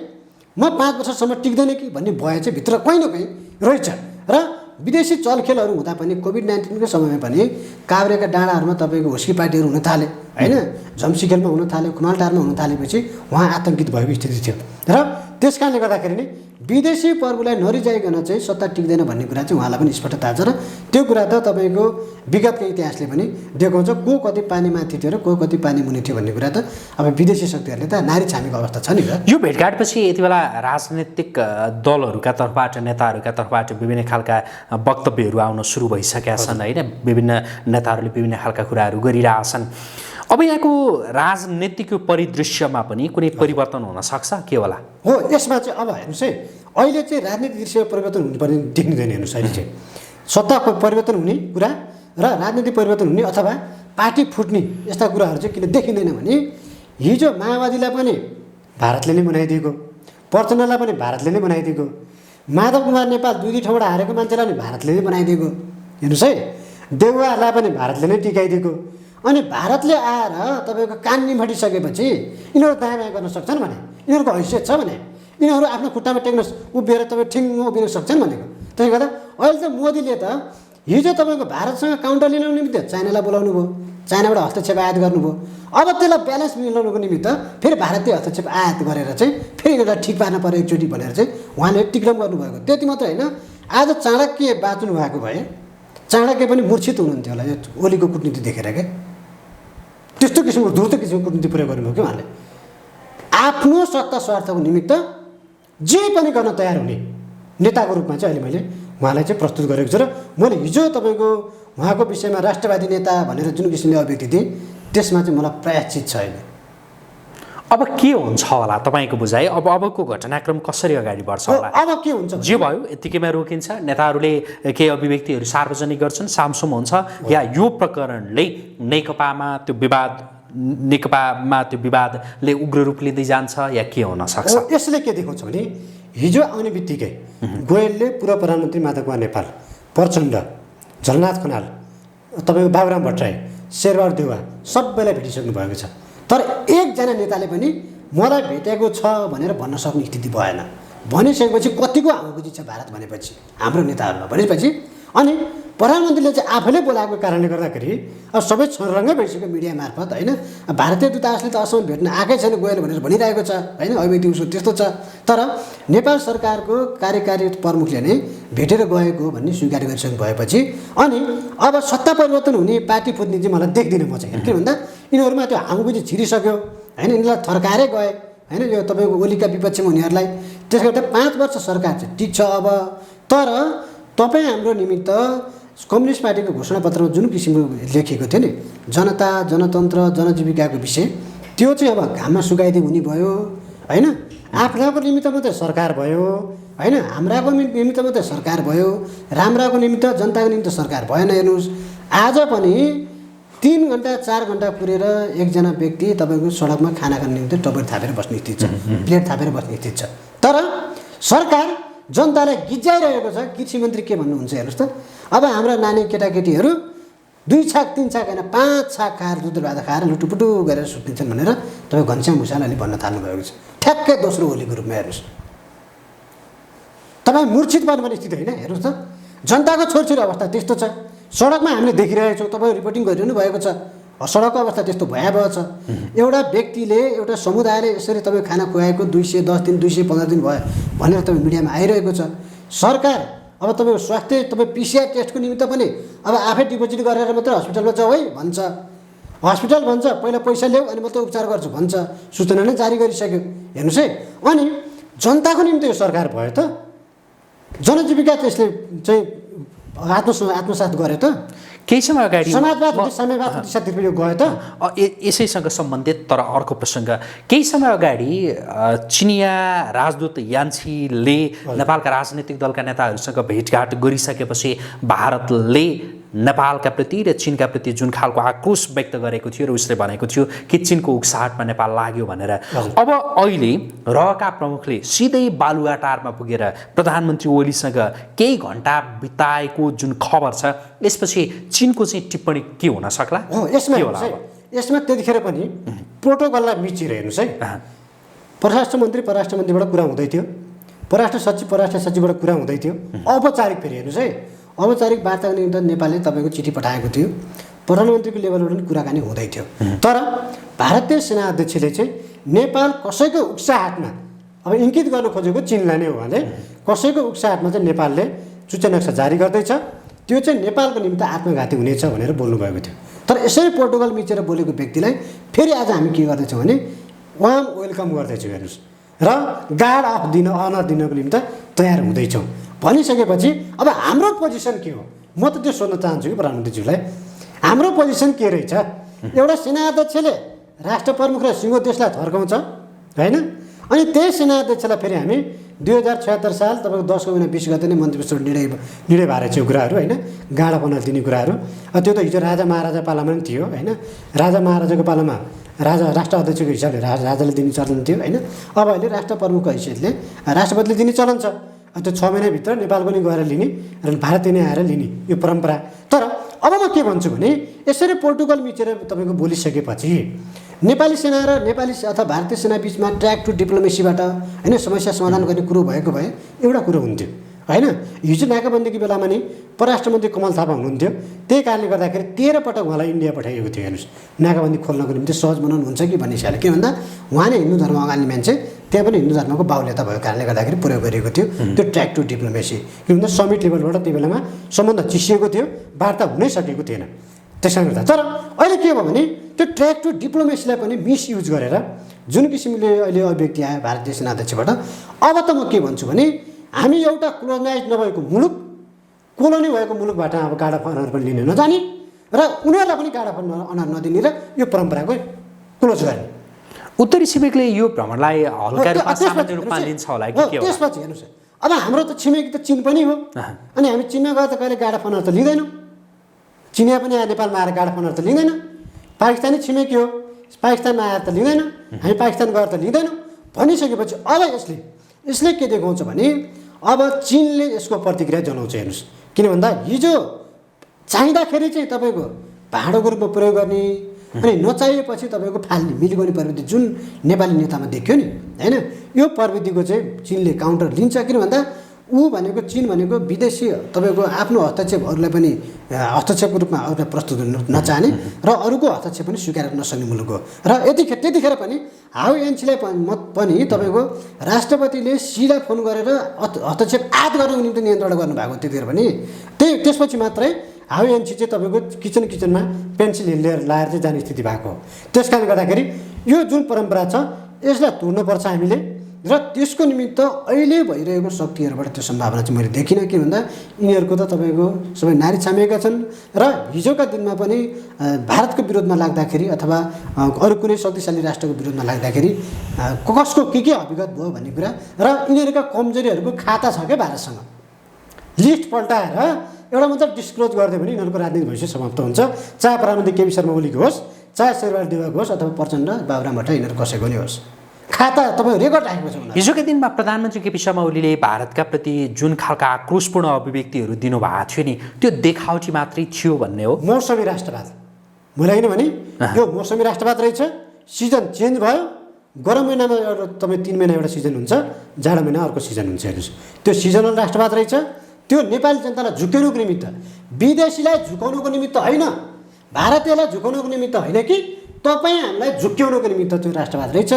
म 5 वर्षसम्म टिक्दैन कि भन्ने भय चाहिँ भित्र कहीँ न कहीँ रहेछ। र विदेशी चलखेलहरू हुँदा पनि कोभिड-19 को समयमा पनि काभ्रेका डाँडाहरूमा तपाईँको हुस्की पार्टीहरू हुन थाले होइन, झम्सीखेलमा हुन थाल्यो, खुमालटारमा हुन थालेपछि उहाँ आतङ्कित भएको स्थिति थियो। र त्यस कारणले गर्दाखेरि नै विदेशी प्रभुलाई नरिजाइकन चाहिँ सत्ता टिक्दैन भन्ने कुरा चाहिँ उहाँलाई पनि स्पष्ट थाहा छ र त्यो कुरा त तपाईँको विगतको इतिहासले पनि देखाउँछ को कति पानी माथि थियो र को कति पानी मुनि थियो भन्ने कुरा त अब विदेशी शक्तिहरूले त नारी छामेको अवस्था छ नि त। यो भेटघाटपछि यति बेला राजनीतिक दलहरूका तर्फबाट नेताहरूका तर्फबाट विभिन्न खालका वक्तव्यहरू आउन सुरु भइसकेका छन् होइन। विभिन्न नेताहरूले विभिन्न खालका कुराहरू गरिरहेछन्। अब यहाँको राजनीतिक परिदृश्यमा पनि कुनै परिवर्तन हुन सक्छ के होला? हो, यसमा चाहिँ अब हेर्नुहोस् है, अहिले चाहिँ राजनीतिक दृश्यमा परिवर्तन हुनुपर्ने देखिँदैन। हेर्नुहोस् अहिले चाहिँ सत्ता परिवर्तन हुने कुरा र राजनीतिक परिवर्तन हुने अथवा पार्टी फुट्ने यस्ता कुराहरू चाहिँ किन देखिँदैन भने हिजो माओवादीलाई पनि भारतले नै बनाइदिएको, प्रचण्डलाई पनि भारतले नै बनाइदिएको, माधव कुमार नेपाल दुई ठाउँबाट हारेको मान्छेलाई पनि भारतले नै बनाइदिएको। हेर्नुहोस् है, देउवालाई पनि भारतले नै टिकाइदिएको। अनि भारतले आएर तपाईँको कान निमटिसकेपछि यिनीहरू दायाँ बायाँ गर्न सक्छन् भने, यिनीहरूको हैसियत छ भने, यिनीहरू आफ्नो खुट्टामा टेक्न उभिएर तपाईँ ठिङ्ग उभिन सक्छन् भनेको। त्यसले गर्दा अहिले त मोदीले त हिजो तपाईँको भारतसँग काउन्टर लिनु निमित्त चाइनालाई बोलाउनु भयो, चाइनाबाट हस्तक्षेप आयात गर्नुभयो। अब त्यसलाई ब्यालेन्स मिलाउनुको निमित्त फेरि भारतीय हस्तक्षेप आयात गरेर चाहिँ फेरि एउटा ठिक पार्न पर्यो एकचोटि भनेर चाहिँ उहाँले टिक्रम गर्नुभएको। त्यति मात्र होइन, आज चाणक्य बाँच्नु भएको भए चाणक्य पनि मूर्छित हुनुहुन्थ्यो होला यो ओलीको कुटनीति देखेर क्या। त्यस्तो किसिमको द्रुत किसिमको कुटनीति प्रयोग गर्नुभयो कि उहाँले। आफ्नो सत्ता स्वार्थको निमित्त जे पनि गर्न तयार हुने नेताको रूपमा चाहिँ अहिले मैले उहाँलाई चाहिँ प्रस्तुत गरेको छु। र मैले हिजो तपाईँको उहाँको विषयमा राष्ट्रवादी नेता भनेर जुन किसिमले अभिव्यक्ति दिएँ त्यसमा चाहिँ मलाई प्रयाचित छ अहिले। अब के हुन्छ होला तपाईँको बुझाइ? अबको घटनाक्रम कसरी अगाडि बढ्छ होला? अब के हुन्छ जे भयो यतिकैमा रोकिन्छ? नेताहरूले केही अभिव्यक्तिहरू सार्वजनिक गर्छन्, सामसुम हुन्छ, या यो प्रकरणले नेकपामा त्यो विवादले उग्र रूप लिँदै जान्छ या के हुन सक्छ? यसले के देखाउँछ भने हिजो आउने बित्तिकै गोयलले पूर्व प्रधानमन्त्री माधव कुमार नेपाल, प्रचण्ड, झलनाथ खनाल, तपाईँको बाबुराम भट्टराई, शेरबहादुर देउवा सबैलाई भेटिसक्नु भएको छ। तर एकजना नेताले पनि मलाई भेटेको छ भनेर भन्न सक्ने स्थिति भएन। भनिसकेपछि कतिको आउपुगी छ भारत भनेपछि हाम्रो नेताहरूलाई भनेपछि अनि प्रधानमन्त्रीले चाहिँ आफैले बोलाएको कारणले गर्दाखेरि अब सबै छरङ्गै भइसक्यो मिडिया मार्फत होइन। भारतीय दूतावासले त असल भेट्न आएकै छैन गोयल भनेर भनिरहेको छ होइन। अभिव्यक्ति उसो त्यस्तो छ। तर नेपाल सरकारको कार्यकारी प्रमुखले नै भेटेर गएको भन्ने स्वीकार गरिसक्नु भएपछि अनि अब सत्ता परिवर्तन हुने पार्टी फुट्ने चाहिँ मलाई देख्दिनँ म चाहिँ। के भन्दा यिनीहरूमा त्यो हामुबुझी छिरिसक्यो होइन। यिनीहरूलाई थर्काएरै गए होइन यो तपाईँको ओलीका विपक्षमा उनीहरूलाई। त्यसले गर्दा 5 वर्ष सरकार चाहिँ ठिक छ अब। तर तपाईँ हाम्रो निमित्त कम्युनिस्ट पार्टीको घोषणापत्रमा जुन किसिमको लेखिएको थियो नि जनता जनतन्त्र जनजीविकाको विषय, त्यो चाहिँ अब घाममा सुकाइदिए हुने भयो होइन। आफ्नाको निमित्त मात्रै सरकार भयो होइन, हाम्राको निमित्त मात्रै सरकार भयो, राम्राको निमित्त जनताको निमित्त सरकार भएन। हेर्नुहोस् आज पनि 3 घन्टा 4 घन्टा पुरेर एकजना व्यक्ति तपाईँको सडकमा खाना खाने निमित्त टपर थापेर बस्ने स्थिति छ, प्लेट थापेर बस्ने स्थिति छ। तर सरकार जनतालाई गिज्जाइरहेको छ। कृषि मन्त्री के भन्नुहुन्छ हेर्नुहोस् त, अब हाम्रा नानी केटाकेटीहरू 2 छाक 3 छाक होइन 5 छाक खाएर दुध भात खाएर लुटुपुटु गरेर सुत्दिन्छन् भनेर तपाईँ घनश्याम भुषालले भन्न थाल्नु भएको छ। ठ्याक्कै दोस्रो ओलीको रूपमा हेर्नुहोस्। तपाईँ मूर्छित पर्ने स्थिति होइन। हेर्नुहोस् त जनताको छोरछोरी अवस्था त्यस्तो छ। सडकमा हामीले देखिरहेको छौँ, तपाईँ रिपोर्टिङ गरिरहनु भएको छ। सडकको अवस्था त्यस्तो भयावह छ। एउटा व्यक्तिले एउटा समुदायले यसरी तपाईँ खाना खुवाएको 210 दिन 215 दिन भयो भनेर तपाईँ मिडियामा आइरहेको छ। सरकार अब तपाईँको स्वास्थ्य तपाईँ PCR टेस्टको निमित्त पनि अब आफै डिपोजिट गरेर मात्रै हस्पिटलमा जाऊ है भन्छ। हस्पिटल भन्छ पहिला पैसा ल्याऊ अनि मात्रै उपचार गर्छु भन्छ। सूचना नै जारी गरिसक्यो। हेर्नुहोस् है। अनि जनताको निम्ति यो सरकार भयो त, जनजीविका त्यसले चाहिँ आत्मसात गर्यो त, केही समय अगाडि समाजवाद साम्यवाद दिशातिर गयो त। यसैसँग सम्बन्धित तर अर्को प्रसङ्ग, केही समय अगाडि चिनिया राजदूत यान्छीले नेपालका राजनीतिक दलका नेताहरूसँग भेटघाट गरिसकेपछि भारतले नेपालका प्रति र चीनका प्रति जुन खालको आक्रोश व्यक्त गरेको थियो र उसले भनेको थियो कि चीनको उक्साहटमा नेपाल लाग्यो भनेर। अब अहिले रका प्रमुखले सिधै बालुवाटारमा पुगेर प्रधानमन्त्री ओलीसँग केही घन्टा बिताएको जुन खबर छ, यसपछि चीनको चाहिँ टिप्पणी के हुन सक्ला? यसमा त्यतिखेर पनि प्रोटोकललाई मिचेर हेर्नुहोस् है। परराष्ट्र मन्त्रीबाट कुरा हुँदै थियो, परराष्ट्र सचिवबाट कुरा हुँदै थियो। औपचारिक फेरि हेर्नुहोस् है, औपचारिक वार्ताको निमित्त नेपालले तपाईँको चिठी पठाएको थियो, प्रधानमन्त्रीको लेभलबाट पनि कुराकानी हुँदै थियो। तर भारतीय सेना अध्यक्षले चाहिँ नेपाल कसैको उक्साहटमा अब इङ्गित गर्नु खोजेको चिनलाई नै हो भने कसैको उक्साहटमा चाहिँ नेपालले चुच्चे नक्सा जारी गर्दैछ, त्यो चाहिँ नेपालको निम्ति आत्मघाती हुनेछ भनेर बोल्नुभएको थियो। तर यसरी पोर्टुगल मिचेर बोलेको व्यक्तिलाई फेरि आज हामी के गर्दैछौँ भने वार्म वेलकम गर्दैछौँ हेर्नुहोस्, र गार्ड अफ अनर दिनको निम्ति तयार हुँदैछौँ भनिसकेपछि अब हाम्रो पोजिसन के हो, म त त्यो सोध्न चाहन्छु कि प्रधानमन्त्रीज्यूलाई, हाम्रो पोजिसन के रहेछ? एउटा सेनाध्यक्षले राष्ट्र प्रमुख र सिङ्गो देशलाई थर्काउँछ होइन, अनि त्यही सेनाध्यक्षलाई फेरि हामी 2076 साल तपाईँको 10 महिना 20 गते नै मन्त्रीपरिषद निर्णय भएर छ यो कुराहरू होइन, गाडा बनाएर दिने कुराहरू। त्यो त हिजो राजा महाराजा पालामा पनि थियो होइन, राजा महाराजाको पालामा राष्ट्र अध्यक्षको हिसाबले राजाले दिने चलन थियो होइन, अब अहिले राष्ट्र प्रमुखको हैसियतले राष्ट्रपतिले दिने चलन छ। त्यो 6 महिनाभित्र नेपाल पनि गएर लिने र भारतले नै आएर लिने यो परम्परा। तर अब म के भन्छु भने यसरी पोर्टुगल मिचेर तपाईँको बोलिसकेपछि नेपाली सेना र नेपाली अथवा भारतीय सेना बिचमा ट्र्याक टु डिप्लोमेसीबाट होइन समस्या समाधान गर्ने कुरो भएको भए एउटा कुरो हुन्थ्यो होइन। हिजो नाकाबन्दीको बेलामा नि परराष्ट्र मन्त्री कमल थापा हुनुहुन्थ्यो, त्यही कारणले गर्दाखेरि 13 पटक उहाँलाई इन्डिया पठाइएको थियो हेर्नुहोस्, नाकाबन्दी खोल्नको निम्ति सहज बनाउनु हुन्छ कि भन्ने हिसाबले। के भन्दा उहाँ नै हिन्दू धर्म अगाल्ने मान्छे, त्यहाँ पनि हिन्दू धर्मको बाहुल्यता भएको कारणले गर्दाखेरि प्रयोग गरिएको थियो त्यो ट्र्याक टु डिप्लोमेसी। के भन्दा समिट लेभलबाट त्यो बेलामा सम्बन्ध चिसिएको थियो, वार्ता हुनै सकेको थिएन त्यसले गर्दा। तर अहिले के भयो भने त्यो ट्र्याक टु डिप्लोमेसीलाई पनि मिसयुज गरेर जुन किसिमले अहिले अभिव्यक्ति आयो भारतीय सेनाध्यक्षबाट, अब त म के भन्छु भने हामी एउटा कोलोनाइज नभएको मुलुक, कोलोनी भएको मुलुकबाट अब गाडा अनार पनि लिन नजाने र उनीहरूलाई पनि गाडा अनार नदिने र यो परम्पराको क्लोज गर्ने। उत्तरी छिमेकले यो भ्रमणलाई हल्का रूपमा सामान्य रूपमा लिन्छ होला कि के हो? त्यसपछि हेर्नुहोस्, अब हाम्रो त छिमेकी त चीन पनि हो, अनि हामी चीनमा गएर त कहिले गाडा अनार त लिँदैनौँ, चिनिया पनि आएर नेपालमा आएर गाडा अनार त लिँदैन, पाकिस्तानी छिमेकी हो पाकिस्तानमा आएर त लिँदैन, हामी पाकिस्तान गएर त लिँदैनौँ भनिसकेपछि अब यसले के देखाउँछ भने अब चीनले यसको प्रतिक्रिया जनाउँछ हेर्नुहोस्। किन भन्दा हिजो चाहिँदाखेरि चाहिँ तपाईँको भाँडोको रूपमा प्रयोग गर्ने अनि नचाहिएपछि तपाईँको फाल्ने मिलिगउने प्रवृत्ति जुन नेपाली नेतामा देखियो नि होइन, यो प्रवृत्तिको चाहिँ चीनले काउन्टर लिन्छ। किन भन्दा ऊ भनेको चिन भनेको विदेशी तपाईँको आफ्नो हस्तक्षेपहरूलाई पनि हस्तक्षेपको रूपमा अरूलाई प्रस्तुत हुन नचाहने र अरूको हस्तक्षेप पनि स्वीकार गर्न नसक्ने मुलुक हो। र त्यतिखेर पनि हाउ एनसीलाई पनि तपाईँको राष्ट्रपतिले सिधा फोन गरेर हस्तक्षेप आद गर्नको निम्ति नियन्त्रण गर्नुभएको त्यतिखेर पनि त्यसपछि मात्रै हाउ एनसी चाहिँ तपाईँको किचनमा पेन्सिल लिएर लाएर चाहिँ जाने स्थिति भएको हो। त्यस कारणले गर्दाखेरि यो जुन परम्परा छ यसलाई तोड्नुपर्छ हामीले, र त्यसको निमित्त अहिले भइरहेको शक्तिहरूबाट त्यो सम्भावना चाहिँ मैले देखिनँ। के भन्दा यिनीहरूको त तपाईँको सबै नारी छामिएका छन् र हिजोका दिनमा पनि भारतको विरोधमा लाग्दाखेरि अथवा अरू कुनै शक्तिशाली राष्ट्रको विरोधमा लाग्दाखेरि कसको के अभिगत भयो भन्ने कुरा र यिनीहरूका कमजोरीहरूको खाता छ क्या भारतसँग, लिस्ट पल्टाएर एउटा मात्र डिस्क्लोज गरिदियो भने यिनीहरूको राजनीतिक भविष्य समाप्त हुन्छ। चाहे प्रधानमन्त्री केपी शर्मा ओलीको होस्, चाहे शेरबहादुर देउवाको होस्, अथवा प्रचण्ड बाबुराम भट्टराई यिनीहरू कसैको नि होस्, खाता तपाईँ रेकर्ड राखेको छ। हिजोका दिनमा प्रधानमन्त्री केपी शर्मा ओलीले भारतका प्रति जुन खालका आक्रोशपूर्ण अभिव्यक्तिहरू दिनुभएको थियो नि त्यो देखावटी मात्रै थियो भन्ने हो। मौसमी राष्ट्रवाद मैले होइन भने यो मौसमी राष्ट्रवाद रहेछ। सिजन चेन्ज भयो, गरम महिनामा एउटा तपाईँ 3 महिना एउटा सिजन हुन्छ, जाडो महिना अर्को सिजन हुन्छ हेर्नुहोस्, त्यो सिजनल राष्ट्रवाद रहेछ। त्यो नेपाली जनतालाई झुक्याउनुको निमित्त, विदेशीलाई झुकाउनुको निमित्त होइन, भारतीयलाई झुकाउनुको निमित्त होइन कि तपाईँ हामीलाई झुक्याउनुको निमित्त त्यो राष्ट्रवाद रहेछ,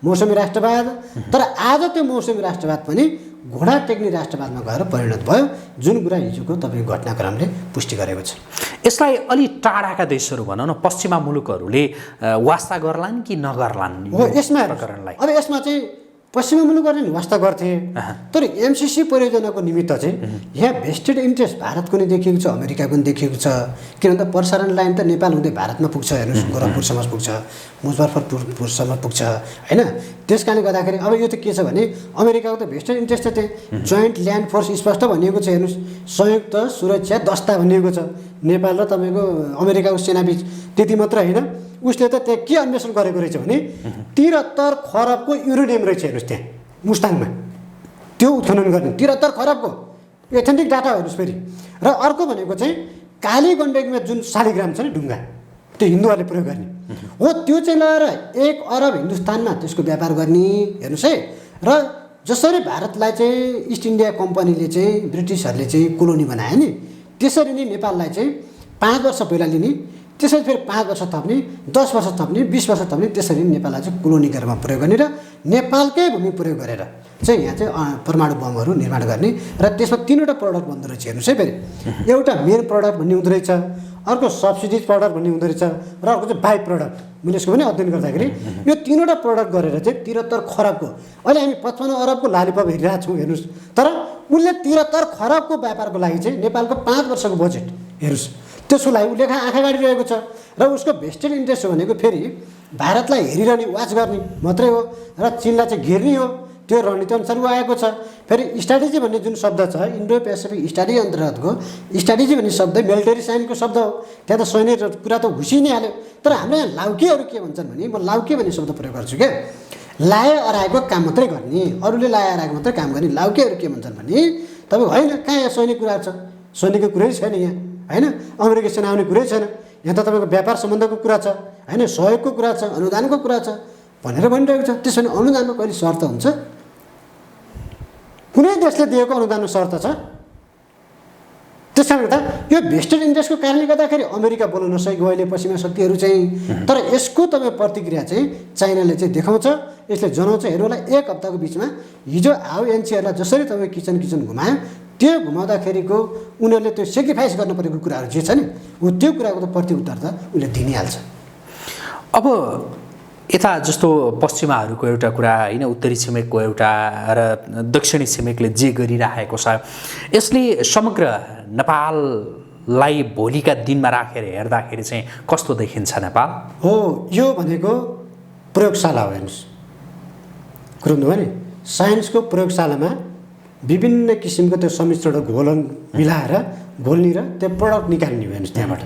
मौसमी राष्ट्रवाद। तर आज त्यो मौसमी राष्ट्रवाद पनि घोडा टेक्ने राष्ट्रवादमा गएर परिणत भयो, जुन कुरा हिजोको तपाईँको घटनाक्रमले पुष्टि गरेको छ। यसलाई अलि टाढाका देशहरू भनौँ न, पश्चिमा मुलुकहरूले वास्ता गर्लान् कि नगर्लान् यसमा प्रकरणलाई? अब यसमा चाहिँ पश्चिमा मुलुकहरूले नि वास्ता गर्थे, तर एमसिसी परियोजनाको निमित्त चाहिँ यहाँ भेस्टेड इन्ट्रेस्ट भारतको नि देखिएको छ, अमेरिकाको पनि देखिएको छ। किन भन्दा प्रसारण लाइन त नेपाल हुँदै भारतमा पुग्छ हेर्नुहोस्, गोरखपुरसम्म पुग्छ, मुजफ्फरपुरसम्म पुग्छ होइन। त्यस कारणले गर्दाखेरि अब यो त के छ भने अमेरिकाको त भेस्टेड इन्ट्रेस्ट त त्यही जोइन्ट ल्यान्ड फोर्स स्पष्ट भनिएको छ हेर्नुहोस्, संयुक्त सुरक्षा दस्ता भनिएको छ नेपाल र तपाईँको अमेरिकाको सेनाबीच। त्यति मात्र होइन, उसले त त्यहाँ के अन्वेषण गरेको रहेछ भने 73 खरबको युरेनियम रहेछ हेर्नुहोस् त्यहाँ मुस्ताङमा, त्यो उत्खनन गर्ने 73 खरबको एथेन्टिक डाटा हेर्नुहोस् फेरि। र अर्को भनेको चाहिँ काली गण्डकीमा जुन शालिग्राम छ नि ढुङ्गा, त्यो हिन्दूहरूले प्रयोग गर्ने हो, त्यो चाहिँ लगाएर 1 अरब हिन्दुस्तानमा त्यसको व्यापार गर्ने हेर्नुहोस् है। र जसरी भारतलाई चाहिँ इस्ट इन्डिया कम्पनीले चाहिँ ब्रिटिसहरूले चाहिँ कोलोनी बनायो नि, त्यसरी नै नेपाललाई चाहिँ 5 वर्ष पहिला लिने, त्यसरी फेरि 5 वर्ष थप्ने, 10 वर्ष थप्ने, 20 वर्ष थप्ने, त्यसरी नेपाललाई चाहिँ कोलोनी गरेर प्रयोग गर्ने र नेपालकै भूमि प्रयोग गरेर चाहिँ यहाँ चाहिँ परमाणु बमहरू निर्माण गर्ने र त्यसमा 3वटा प्रडक्ट बन्दो रहेछ। हेर्नुहोस् है, फेरि एउटा मेन प्रडक्ट भन्ने हुँदो रहेछ, अर्को सब्सिडिज प्रडक्ट भन्ने हुँदो रहेछ, र अर्को चाहिँ बाई प्रडक्ट। मैले यसको पनि अध्ययन गर्दाखेरि यो 3वटा प्रडक्ट गरेर चाहिँ 73 खरबको, अहिले हामी 55 अरबको लालिपप हेरिरहेको छौँ। हेर्नुहोस्, तर उसले 73 खरबको व्यापारको लागि चाहिँ नेपालको 5 वर्षको बजेट हेर्नुहोस्, त्यसको लागि उसले आँखा गाडिरहेको छ। र उसको भेस्टेड इन्ट्रेस्ट भनेको फेरि भारतलाई हेरिरहने, वाच गर्ने मात्रै हो र चीनलाई चाहिँ घेर्ने हो। त्यो रणनीतिअनुसार ऊ आएको छ। फेरि स्ट्राटेजी भन्ने जुन शब्द छ, इन्डो पेसिफिक स्ट्राटेजी अन्तर्गतको स्ट्राटेजी भन्ने शब्द मिलिटरी साइन्सको शब्द हो। त्यहाँ त सैन्य कुरा त घुसि नै हाल्यो। तर हाम्रो यहाँ लाउकेहरू के भन्छन् भने, म लाउके भन्ने शब्द प्रयोग गर्छु क्या, लाए अराएको काम मात्रै गर्ने, अरूले लाए अराएको मात्रै काम गर्ने। लाउकेहरू के भन्छन् भने, तपाईँ होइन कहाँ यहाँ सैनिक कुराहरू छ, सैनिकको कुरै छैन यहाँ, होइन अमेरिकी सेना आउने कुरै छैन यहाँ, त तपाईँको व्यापार सम्बन्धको कुरा छ, होइन सहयोगको कुरा छ, अनुदानको कुरा छ भनेर भनिरहेको छ। त्यसो भने अनुदानमा कहिले शर्त हुन्छ? कुनै देशले दिएको अनुदानमा शर्त छ? त्यस कारणले गर्दा यो भेस्टेड इन्ट्रेस्टको कारणले गर्दाखेरि अमेरिका बोल्न नसकेको अहिले पश्चिमा शक्तिहरू चाहिँ। तर यसको तपाईँ प्रतिक्रिया चाहिँ चाइनाले चाहिँ देखाउँछ, यसले जनाउँछ। हेर्नु होला, 1 हप्ताको बिचमा हिजो आउएनसीहरूलाई जसरी तपाईँ किचन घुमायो, त्यो घुमाउँदाखेरिको उनीहरूले त्यो सेक्रिफाइस गर्नु परेको कुराहरू जे छ नि, त्यो कुराको त प्रत्युत्तर त उसले दिइहाल्छ। अब यता जस्तो पश्चिमाहरूको एउटा कुरा होइन, उत्तरी छिमेकको एउटा र दक्षिणी छिमेकले जे गरिरहेको छ, यसले समग्र नेपाललाई भोलिका दिनमा राखेर हेर्दाखेरि चाहिँ कस्तो देखिन्छ नेपाल? हो, यो भनेको प्रयोगशाला हो। हेर्नुहोस्, कुरो भयो नि, साइन्सको प्रयोगशालामा विभिन्न किसिमको त्यो सम्मिश्रण घोलन मिलाएर घोल्ने र त्यो प्रडक्ट निकाल्ने हो। हेर्नुहोस्, त्यहाँबाट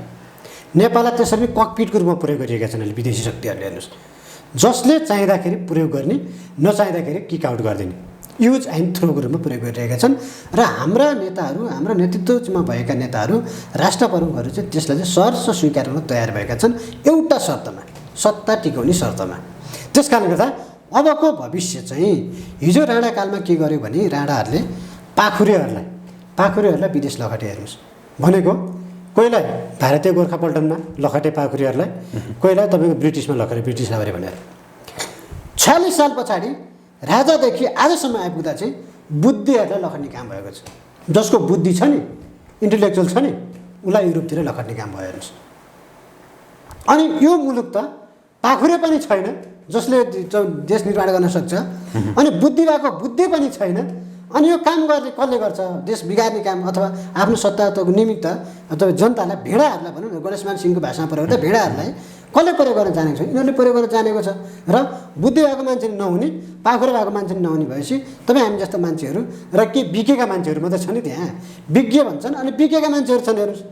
नेपाललाई त्यसरी ककपिटको रूपमा प्रयोग गरिएका छन् अहिले विदेशी शक्तिहरूले। हेर्नुहोस्, जसले चाहिँदाखेरि प्रयोग गर्ने, नचाहिँदाखेरि किक आउट गरिदिने, युज एन्ड थ्रोको रूपमा प्रयोग गरिरहेका छन्। र हाम्रा नेताहरू, हाम्रो नेतृत्वमा भएका नेताहरू, राष्ट्र प्रमुखहरू चाहिँ त्यसलाई चाहिँ सहर्ष स्वीकार गर्न तयार भएका छन्, एउटा शर्तमा, सत्ता टिकाउने शर्तमा। त्यस कारणले गर्दा अबको भविष्य चाहिँ, हिजो राणाकालमा के गर्यो भने राणाहरूले पाखुरेहरूलाई विदेश लखटे। हेर्नुहोस्, भनेको कोहीलाई भारतीय गोर्खापल्टनमा लखटे पाखुरेहरूलाई, कोहीलाई तपाईँको ब्रिटिसमा लखटे, ब्रिटिस नगरे भनेर। 46 साल पछाडि राजादेखि आजसम्म आइपुग्दा चाहिँ बुद्धिहरूलाई लखट्ने काम भएको छ। जसको बुद्धि छ नि, इन्टेलेक्चुअल छ नि, उसलाई युरोपतिर लखट्ने काम भयो। हेर्नुहोस्, अनि यो मुलुक त पाखुरे पनि छैन जसले देश निर्माण गर्न सक्छ, अनि बुद्धि भएको बुद्धि पनि छैन। अनि यो काम गर्ने कसले गर्छ? देश बिगार्ने काम अथवा आफ्नो सत्ताको निमित्त अथवा जनतालाई, भेडाहरूलाई भनौँ न, गणेशमान सिंहको भाषामा प्रयोग गर्दा भेडाहरूलाई कसले प्रयोग गर्न जानेको छ? यिनीहरूले प्रयोग गर्न जानेको छ। र बुद्धि भएको मान्छे नहुने, पाखुरा भएको मान्छे नहुने भएपछि तपाईँ हामी जस्तो मान्छेहरू र के बिकेका मान्छेहरू मात्रै छ नि त्यहाँ, विज्ञ भन्छन्। अनि बिकेका मान्छेहरू छन्। हेर्नुहोस्,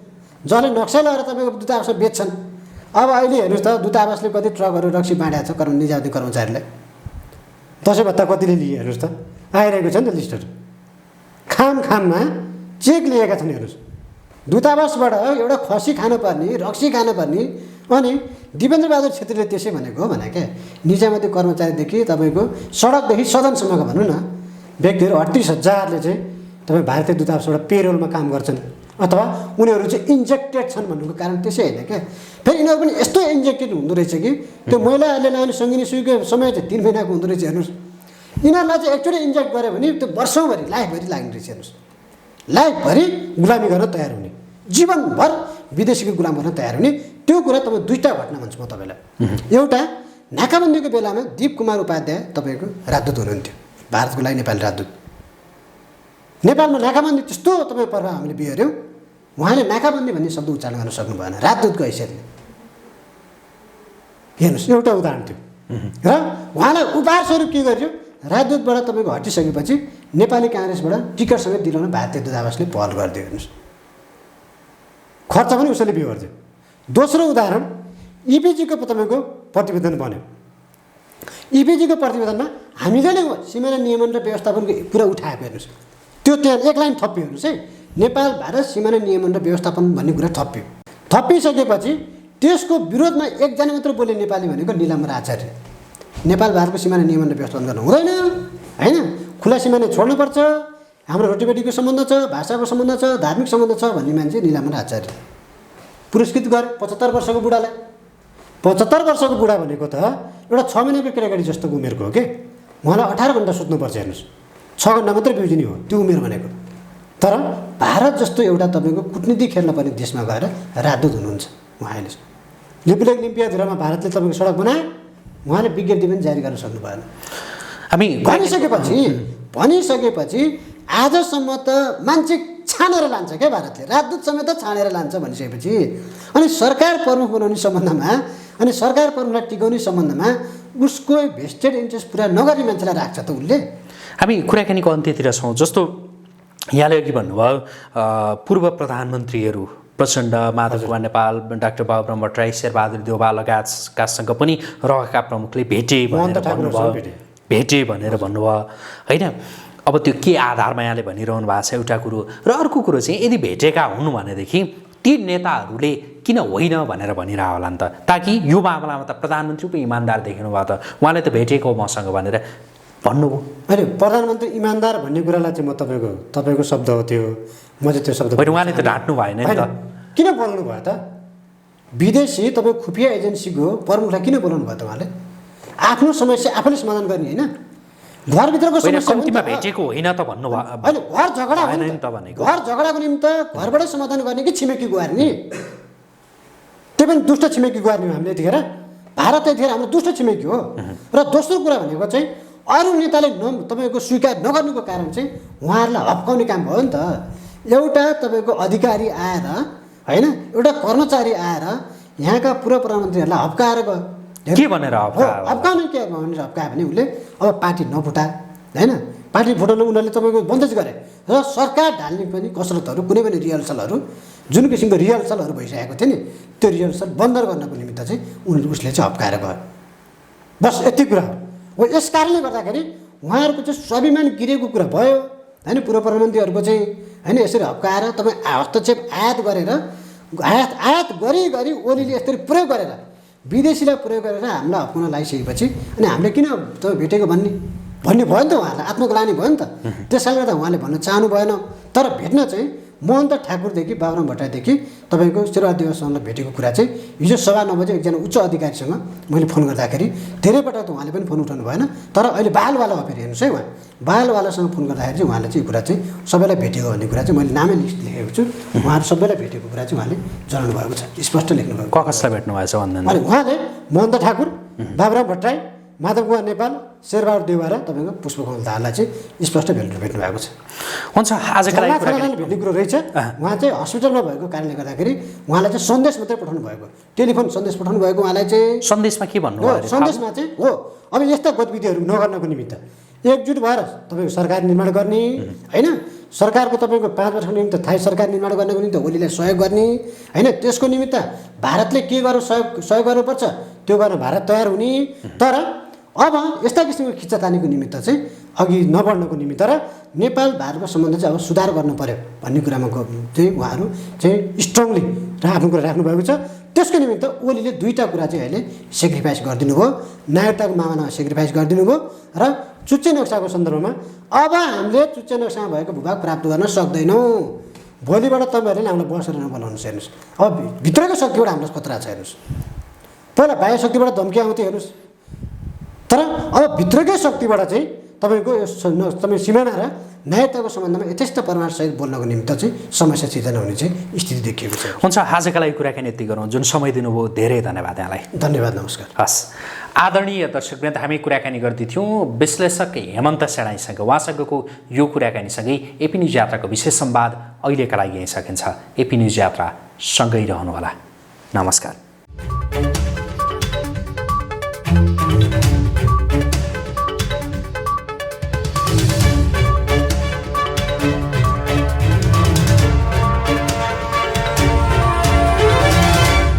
जसले नक्सा लगाएर तपाईँको दूतावासमा बेच्छन्। अब अहिले हेर्नुहोस् त, दूतावासले कति ट्रकहरू रक्सी बाँडेको छ निजाउने कर्मचारीलाई, दसैँ भत्ता कतिले लिए? हेर्नुहोस् त, आइरहेको छ नि त लिस्टहरू, खाममा चेक लिएका छन्। हेर्नुहोस्, दूतावासबाट एउटा खसी खानुपर्ने, रक्सी खानुपर्ने। अनि दिपेन्द्र बहादुर छेत्रीले त्यसै भनेको हो भने क्या, निजामती कर्मचारीदेखि तपाईँको सडकदेखि सदनसम्मको भनौँ न व्यक्तिहरू 38,000ले चाहिँ तपाईँ भारतीय दूतावासबाट पेरोलमा काम गर्छन्, अथवा उनीहरू चाहिँ इन्जेक्टेड छन् भन्नुको कारण त्यसै होइन क्या। फेरि यिनीहरू पनि यस्तो इन्जेक्टेड हुँदो रहेछ कि त्यो महिलाहरूले लाउने सङ्गिनी सुईको समय चाहिँ 3 महिनाको हुँदो रहेछ। हेर्नुहोस्, यिनीहरूलाई चाहिँ एकचोटि इन्जेक्ट गऱ्यो भने त्यो वर्षौँभरि, लाइफभरि लाग्ने रहेछ। हेर्नुहोस्, लाइफभरि गुलामी गर्न तयार हुने, जीवनभर विदेशीको गुलाम गर्न तयार हुने। त्यो कुरा तपाईँ 2टा घटना भन्छु म तपाईँलाई। एउटा, नाकाबन्दीको बेलामा दीप कुमार उपाध्याय तपाईँको राजदूत हुनुहुन्थ्यो, भारतको लागि नेपाली राजदूत। नेपालमा नाकाबन्दी त्यस्तो तपाईँ पर्व हामीले बिहोऱ्यौँ, उहाँले नाकाबन्दी भन्ने शब्द उच्चारण गर्न सक्नु भएन राजदूतको हैसियतले। हेर्नुहोस्, एउटा उदाहरण थियो। र उहाँलाई उपहार स्वरूप के गर्यो? राजदूतबाट तपाईँको हटिसकेपछि नेपाली काङ्ग्रेसबाट टिकट समेत दिलाउन भारतीय दूतावासले पहल गरिदियो। हेर्नुहोस्, खर्च पनि उसैले बिहोर्दियो। दोस्रो उदाहरण, इपिजीको तपाईँको प्रतिवेदन बन्यो। इपिजीको प्रतिवेदनमा हामीले नै सिमाना नियमन र व्यवस्थापनको कुरा उठाएको। हेर्नुहोस्, त्यो त्यहाँ एक लाइन थपियो। हेर्नुहोस् है, नेपाल भारत सिमाना नियमन र व्यवस्थापन भन्ने कुरा थपियो। थपिसकेपछि त्यसको विरोधमा एकजना मात्र बोले नेपाली भनेको नीलमर आचार्य। नेपाल भारतको सिमाना नियमन र व्यवस्थापन गर्नु हुँदैन, होइन, खुला सिमाना छोड्नुपर्छ, हाम्रो रोटीबेटीको सम्बन्ध छ, भाषाको सम्बन्ध छ, धार्मिक सम्बन्ध छ भन्ने मान्छे नीलमर आचार्य पुरस्कृत गरे 75 वर्षको बुढालाई। 75 वर्षको बुढा भनेको त एउटा 6 महिनाको केटाकेटी जस्तोको उमेरको हो कि उहाँलाई 18 घन्टा सुत्नुपर्छ हेर्नुहोस्, 6 घन्टा मात्रै बिउजिने हो त्यो उमेर भनेको। तर भारत जस्तो एउटा तपाईँको कुटनीति खेल्न पर्ने देशमा गएर राजदूत हुनुहुन्छ उहाँ अहिले। लिपुलेख लिम्पियाधुरामा भारतले तपाईँको सडक बनाए, उहाँले विज्ञप्ति पनि जारी गर्न सक्नु भएन। हामी भनिसकेपछि आजसम्म त मान्छे छानेर लान्छ क्या भारतले, राजदूत समेत छानेर लान्छ भनिसकेपछि अनि सरकार प्रमुख बनाउने सम्बन्धमा अनि सरकार प्रमुखलाई टिकाउने सम्बन्धमा उसको भेस्टेड इन्ट्रेस्ट पुरा नगर्ने मान्छेलाई राख्छ त उसले। हामी कुराकानीको अन्त्यतिर छौँ। जस्तो यहाँले अघि भन्नुभयो पूर्व प्रधानमन्त्रीहरू प्रचण्ड, माधव कुमार नेपाल, डाक्टर बाबुराम भट्टराई, शेरबहादुर देउवा लगायतका पनि रहेका प्रमुखले भेटे भनेर भन्नुभयो होइन। अब त्यो के आधारमा यहाँले भनिरहनु भएको छ एउटा कुरो, र अर्को कुरो चाहिँ यदि भेटेका हुन् भनेदेखि ती नेताहरूले किन होइन भनेर भनिरह होला नि त, ताकि यो मामलामा त प्रधानमन्त्री पो इमान्दार देखिनु भयो त, उहाँले त भेटेको मसँग भनेर भन्नुभयो। होइन, प्रधानमन्त्री इमान्दार भन्ने कुरालाई चाहिँ म तपाईँको शब्द हो त्यो, म चाहिँ त्यो शब्द होइन, उहाँले त ढाँट्नु भएन नि त। किन बोल्नु भयो त? विदेशी तपाईँ खुफिया एजेन्सीको प्रमुखलाई किन बोलाउनु भयो त उहाँले? आफ्नो समस्या आफैले समाधान गर्ने होइन, घरभित्रको समस्या भेटेको होइन त भन्नुभयो। होइन, घर झगडाको निम्ति घरबाटै समाधान गर्ने कि छिमेकी गुहार्ने? त्यही पनि दुष्ट छिमेकी गुहार्ने हो हामीले यतिखेर। भारत यतिखेर हाम्रो दुष्ट छिमेकी हो। र दोस्रो कुरा भनेको चाहिँ अरू नेताले तपाईँको स्वीकार नगर्नुको कारण चाहिँ उहाँहरूलाई हप्काउने काम भयो नि त। एउटा तपाईँको अधिकारी आएर होइन, एउटा कर्मचारी आएर यहाँका पूर्व प्रधानमन्त्रीहरूलाई हप्काएर गयो। के भनेर हप्काउने के भनेर हप्कायो भने उसले अब पार्टी नफुटा होइन, पार्टी फुटाउन उनीहरूले तपाईँको बन्देज गरे र सरकार ढाल्ने पनि कसरतहरू कुनै पनि रिहर्सलहरू जुन किसिमको रिहर्सलहरू भइसकेको थियो नि त्यो रिहर्सल बन्द गर्नको निमित्त चाहिँ उसले चाहिँ हप्काएर गयो। बस यति कुरा हो। यस कारणले गर्दाखेरि उहाँहरूको चाहिँ स्वाभिमान गिरेको कुरा भयो होइन। पूर्व प्रधानमन्त्रीहरूको चाहिँ होइन यसरी हप्काएर तपाईँ हस्तक्षेप आयात गरी ओलीले यसरी प्रयोग गरेर विदेशीलाई प्रयोग गरेर हामीलाई हप्काउन लागिसकेपछि अनि हामीले किन तपाईँ भेटेको भन्ने भयो नि त, उहाँहरूलाई आत्मग्लानी भयो नि त। त्यसैले गर्दा उहाँले भन्न चाहनु भएन। तर भेट्न चाहिँ महन्त ठाकुरदेखि बाबुराम भट्टराईदेखि तपाईँको शेरबहादुर देउवासँगलाई भेटेको कुरा चाहिँ हिजो 9:15 बजे एकजना उच्च अधिकारीसँग मैले फोन गर्दाखेरि धेरै पटक त उहाँले पनि फोन उठाउनु भएन। तर अहिले बालवाला हो फेरि हेर्नुहोस् है, उहाँ बालवालासँग फोन गर्दाखेरि चाहिँ उहाँले चाहिँ यो कुरा चाहिँ सबैलाई भेटेको भन्ने कुरा चाहिँ मैले नामै लिस्ट लेखेको छु। उहाँहरू सबैलाई भेटेको कुरा चाहिँ उहाँले जनाउनु भएको छ, स्पष्ट लेख्नुभएको। कसलाई भेट्नु भएछ भन्दैन? अनि उहाँले महन्त ठाकुर, बाबुराम भट्टराई, माधव कुमार नेपाल, शेरबहादुर देउवा र तपाईँको पुष्पकमल दाहाललाई चाहिँ स्पष्ट भेट्नु भएको छ। हुन्छ, आजको लागि भेट्ने कुरो रहेछ। उहाँ चाहिँ हस्पिटलमा भएको कारणले गर्दाखेरि उहाँलाई चाहिँ सन्देश मात्रै पठाउनु भएको, टेलिफोन सन्देश पठाउनु भएको। उहाँलाई चाहिँ सन्देशमा के भन्नुभयो? सन्देशमा चाहिँ हो अब यस्ता गतिविधिहरू नगर्नको निमित्त एकजुट भएर तपाईँको सरकार निर्माण गर्ने होइन, सरकारको तपाईँको 5 वर्षको निमित्त थाहै सरकार निर्माण गर्नको निमित्त ओलीलाई सहयोग गर्ने होइन। त्यसको निमित्त भारतले के गरेर सहयोग गर्नुपर्छ त्यो गर्न भारत तयार हुने। तर अब यस्ता किसिमको खिच्चातानीको निमित्त चाहिँ अघि नबढ्नको निमित्त र नेपाल भारतको सम्बन्ध चाहिँ अब सुधार गर्नु पर्यो भन्ने कुरामा चाहिँ उहाँहरू चाहिँ स्ट्रङली आफ्नो कुरा राख्नुभएको छ। त्यसको निमित्त ओलीले दुईवटा कुरा चाहिँ अहिले सेक्रिफाइस गरिदिनु भयो, नागरिकताको मामलामा सेक्रिफाइस गरिदिनु भयो र चुच्चे नक्साको सन्दर्भमा अब हामीले चुच्चे नक्सामा भएको भूभाग प्राप्त गर्न सक्दैनौँ। भोलिबाट तपाईँहरूले हामीलाई बसेर नबोलाउनुहोस्। हेर्नुहोस् अब भित्रको शक्तिबाट हामीलाई खतरा छ। हेर्नुहोस् पहिला बाह्य शक्तिबाट धम्की आउँथ्यो हेर्नुहोस्, तर अब भित्रकै शक्तिबाट चाहिँ तपाईँको तपाईँ सिमाना र न्यायताको सम्बन्धमा यथेष्ट परमाणुसहित बोल्नको निमित्त चाहिँ समस्या सिर्जना हुने चाहिँ स्थिति देखिएको छ। हुन्छ, आजका लागि कुराकानी यति गरौँ। जुन समय दिनुभयो धेरै धन्यवाद यहाँलाई। धन्यवाद, नमस्कार। हस्, आदरणीय दर्शकवृन्द, हामी कुराकानी गर्दैथ्यौँ विश्लेषक हेमन्त सेनाईसँग। उहाँसँगको यो कुराकानीसँगै एपी न्युज यात्राको विशेष संवाद अहिलेका लागि यहीँ सकिन्छ। एपी न्युज यात्रा सँगै रहनुहोला। नमस्कार।